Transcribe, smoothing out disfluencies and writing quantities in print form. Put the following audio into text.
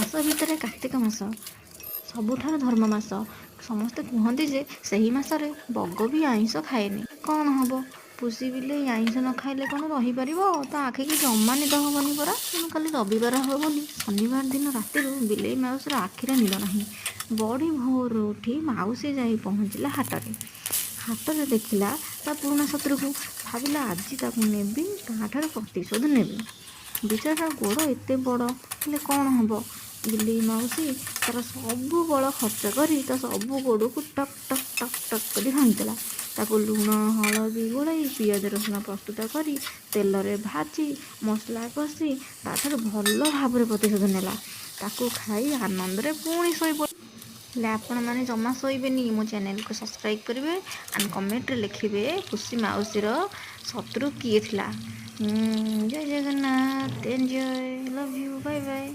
ମାସ ଭିତରେ କାର୍ତ୍ତିକ ମାସ ସବୁଠାରୁ ଧର୍ମ ମାସ। ସମସ୍ତେ କୁହନ୍ତି ଯେ ସେହି ମାସରେ ବଗ ବି ଆଇଁଷ ଖାଏନି। କ'ଣ ହବ, ପୁଷି ବିଲେଇ ଆଇଁଷ ନ ଖାଇଲେ କ'ଣ ରହିପାରିବ? ତା ଆଖିକି ଜମା ନିଦ ହବନି ପରା। ତେଣୁ କାଲି ରବିବାର ହେବ ବୋଲି ଶନିବାର ଦିନ ରାତିରୁ ବିଲେଇ ମାଉସୀର ଆଖିରେ ନିଦ ନାହିଁ। ବଡ଼ି ଭୋରରୁ ଉଠି ମାଉସୀ ଯାଇ ପହଞ୍ଚିଲା ହାଟରେ। ହାଟରେ ଦେଖିଲା ତା ପୁରୁଣା ଶତ୍ରୁକୁ। ଭାବିଲା ଆଜି ତାକୁ ନେବି, ତାଠାରୁ ପ୍ରତିଶୋଧ ନେବି। ବିଚାରା ଗୋଡ଼ ଏତେ ବଡ଼ ହେଲେ କ'ଣ ହବ? ବିଲେଇ ମାଉସୀ ତାର ସବୁ ବଳ ଖର୍ଚ୍ଚ କରି ତା ସବୁ ଗୋଡ଼କୁ ଟକ୍ ଟକ୍ ଟକ୍ ଟକ୍ କରି ଭାଙ୍ଗିଦେଲା। ତାକୁ ଲୁଣ ହଳଦୀ ଗୋଳେଇ ପିଆଜ ରସୁଣ ପ୍ରସ୍ତୁତ କରି ତେଲରେ ଭାଜି ମସଲା କଷି ତାଠାରୁ ଭଲ ଭାବରେ ପ୍ରତିଶୋଧ ନେଲା। ତାକୁ ଖାଇ ଆନନ୍ଦରେ ପୁଣି ଶୋଇପଡ଼ିଲା। ହେଲେ ଆପଣମାନେ ଜମା ଶୋଇବେନି। ମୋ ଚ୍ୟାନେଲକୁ ସବସ୍କ୍ରାଇବ୍ କରିବେ ଆଣ୍ଡ କମେଣ୍ଟରେ ଲେଖିବେ ପୁଷି ମାଉସୀର ଶତ୍ରୁ କିଏ ଥିଲା। ଜୟ Jagannath, enjoy, love you, bye bye.